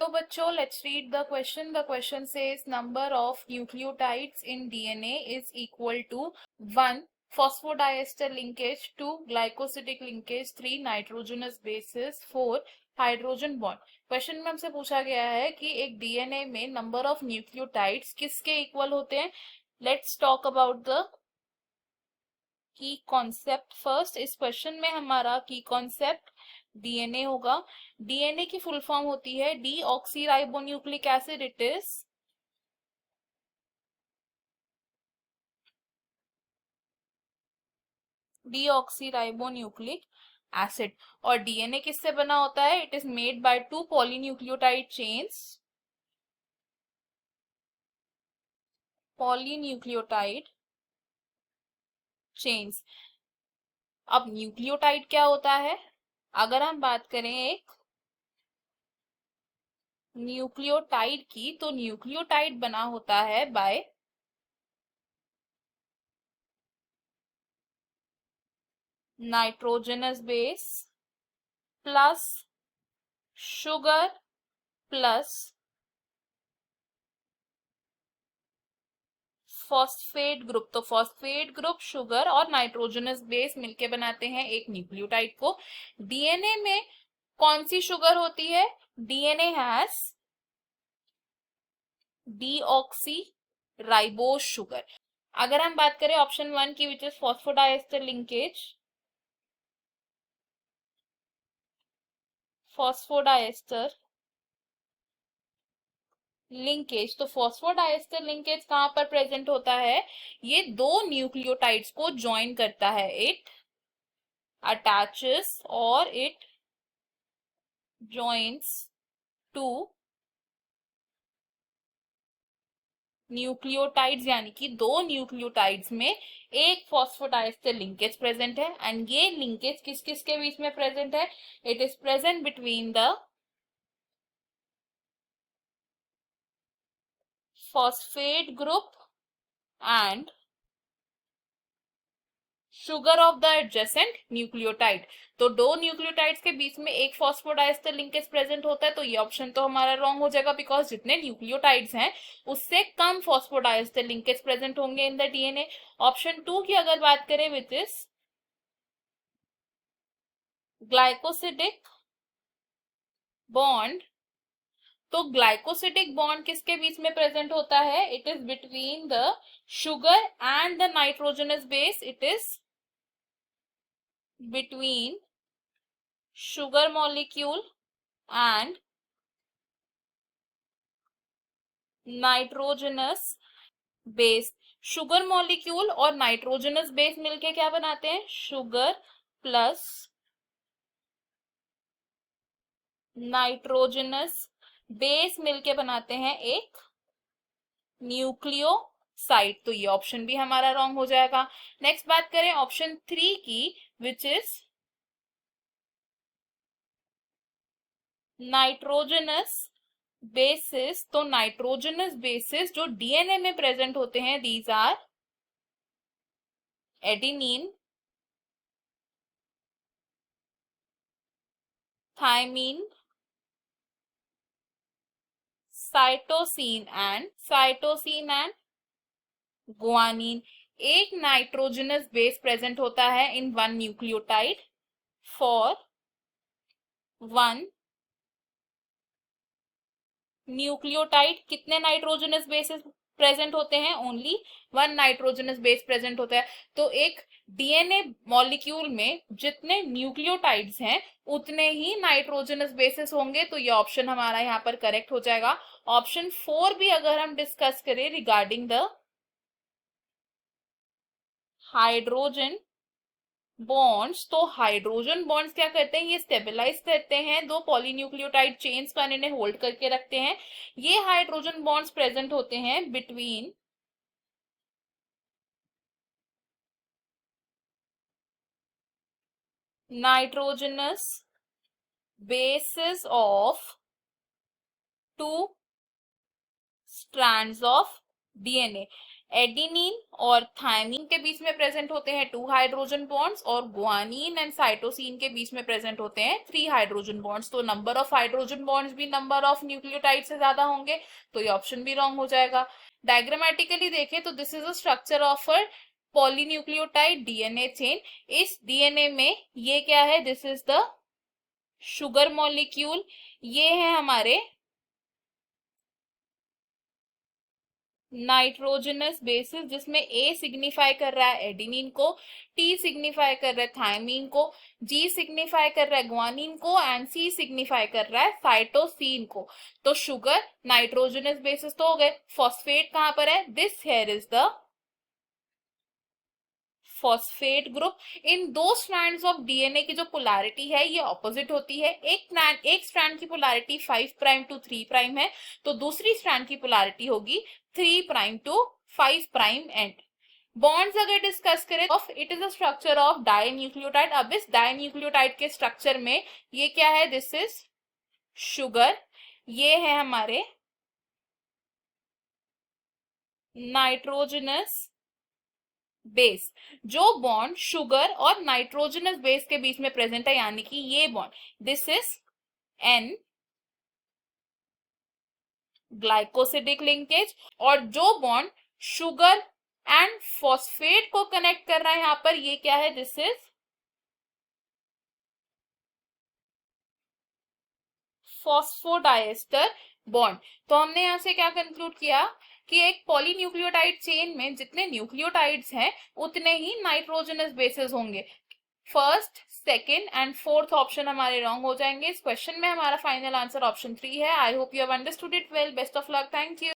तो बच्चों, let's read the question. The question says number of nucleotides in DNA is equal to 1 phosphodiester linkage, 2 glycosidic linkage, 3 nitrogenous bases, 4 hydrogen bond. Question में हमसे पूछा गया है कि एक डीएनए में नंबर ऑफ न्यूक्लियोटाइड्स किसके इक्वल होते हैं. Let's talk about the key concept first. इस क्वेश्चन में हमारा की कॉन्सेप्ट डीएनए होगा. डीएनए की फुल फॉर्म होती है deoxyribonucleic acid. It is deoxyribonucleic acid. और डीएनए किससे बना होता है? It is made by 2 polynucleotide chains. Polynucleotide chains. अब न्यूक्लियोटाइड क्या होता है? अगर हम बात करें एक न्यूक्लियोटाइड की, तो न्यूक्लियोटाइड बना होता है by nitrogenous base plus sugar plus phosphate group. तो फॉस्फेट ग्रुप, शुगर और नाइट्रोजनस बेस मिलके बनाते हैं एक न्यूक्लियोटाइड को. डीएनए में कौन सी शुगर होती है? DNA has deoxy ribose sugar. अगर हम बात करें ऑप्शन 1 की, which is phosphodiester linkage, phosphodiester linkage, तो फॉस्फोडाइएस्टर लिंकेज कहां पर प्रेजेंट होता है? ये दो न्यूक्लियोटाइड्स को ज्वाइन करता है. इट अटैचेस और इट joins टू न्यूक्लियोटाइड्स, यानी कि दो न्यूक्लियोटाइड्स में एक फॉस्फोडाइएस्टर लिंकेज प्रेजेंट है. एंड ये लिंकेज किस किस के बीच में प्रेजेंट है? It is present between the phosphate group and sugar of the adjacent nucleotide. तो दो न्यूक्लियोटाइड्स के बीच में एक फॉस्फोडाइएस्टर लिंकेज प्रेजेंट होता है. तो ये ऑप्शन तो हमारा रॉन्ग हो जाएगा, बिकॉज जितने न्यूक्लियोटाइड्स हैं उससे कम फॉस्फोडाइएस्टर लिंकेज प्रेजेंट होंगे इन द डीएनए. ऑप्शन 2 की अगर बात करें, विच इज ग्लाइकोसिडिक बॉन्ड, तो ग्लाइकोसिडिक बॉन्ड किसके बीच में प्रेजेंट होता है? It is between the sugar and the nitrogenous base. It is between sugar molecule and nitrogenous base. Sugar molecule और नाइट्रोजनस बेस मिलके क्या बनाते हैं? शुगर प्लस नाइट्रोजनस बेस मिलके बनाते हैं एक न्यूक्लियोसाइड. तो ये ऑप्शन भी हमारा रॉन्ग हो जाएगा. नेक्स्ट बात करें ऑप्शन 3 की, विच इज नाइट्रोजनस बेसिस. तो नाइट्रोजनस बेसिस जो डीएनए में प्रेजेंट होते हैं, these are adenine, thymine, cytosine and guanine. एक नाइट्रोजनस बेस प्रेजेंट होता है in one nucleotide. For one nucleotide कितने नाइट्रोजनस बेसेस प्रेजेंट होते हैं? Only one nitrogenous base present होता है. तो एक डीएनए मॉलिक्यूल में जितने न्यूक्लियोटाइड्स हैं उतने ही नाइट्रोजनस बेसेस होंगे. तो ये ऑप्शन हमारा यहाँ पर करेक्ट हो जाएगा. ऑप्शन 4 भी अगर हम डिस्कस करें रिगार्डिंग द हाइड्रोजन बॉन्ड्स, तो हाइड्रोजन बॉन्ड्स क्या करते हैं? ये स्टेबलाइज करते हैं दो पॉलीन्यूक्लियोटाइड चेन्स पर, इन्हें होल्ड करके रखते हैं. ये हाइड्रोजन बॉन्ड्स प्रेजेंट होते हैं between nitrogenous bases of two strands of DNA. Adenine और थायमिन के बीच में प्रेजेंट होते हैं 2 हाइड्रोजन बॉन्ड्स और गुआनिन एंड साइटोसिन के बीच में प्रेजेंट होते हैं 3 हाइड्रोजन बॉन्ड्स। तो नंबर ऑफ हाइड्रोजन बॉन्ड्स भी नंबर ऑफ न्यूक्लियोटाइड से ज्यादा होंगे, तो ये ऑप्शन भी रॉन्ग हो जाएगा। डायग्रामेटिकली देखें तो this is a structure of a polynucleotide DNA chain. इस डीएनए में ये क्या है, this is the sugar molecule, ये है हमारे नाइट्रोजनस बेसिस, जिसमें ए सिग्निफाई कर रहा है एडिनिन को, टी सिग्निफाई कर रहा है थायमिन को, जी सिग्निफाई कर रहा है ग्वानिन को एंड सी सिग्निफाई कर रहा है साइटोसिन को। तो शुगर नाइट्रोजनस बेसिस तो हो गए। फॉस्फेट कहां पर है, this here is the phosphate group. इन दो स्ट्रैंड्स ऑफ डीएनए की जो पोलैरिटी है ये ऑपोजिट होती है। एक स्ट्रैंड की पोलैरिटी 5 प्राइम टू 3 प्राइम है, तो दूसरी स्ट्रैंड की पोलैरिटी होगी 3 prime to 5 prime end. Bonds अगर डिस्कस करें of it is a structure of dinucleotide. अब इस डाइन्यूक्लियोटाइड के स्ट्रक्चर में ये क्या है, दिस इज शुगर, ये है हमारे नाइट्रोजनस बेस। जो बॉन्ड शुगर और नाइट्रोजनस बेस के बीच में प्रेजेंट है, यानी कि ये bond, this is an glycosidic linkage. और जो बॉन्ड शुगर एंड फॉस्फेट को कनेक्ट कर रहा है यहां पर, ये क्या है, दिस इज फॉस्फोडाइएस्टर बॉन्ड। तो हमने यहां से क्या कंक्लूड किया कि एक पॉलीन्यूक्लियोटाइड चेन में जितने न्यूक्लियोटाइड्स हैं उतने ही नाइट्रोजनस बेसेस होंगे। First, second and fourth option हमारे रॉन्ग हो जाएंगे। इस क्वेश्चन में हमारा फाइनल आंसर ऑप्शन 3 है। I hope you have understood it well. Best of luck, thank you.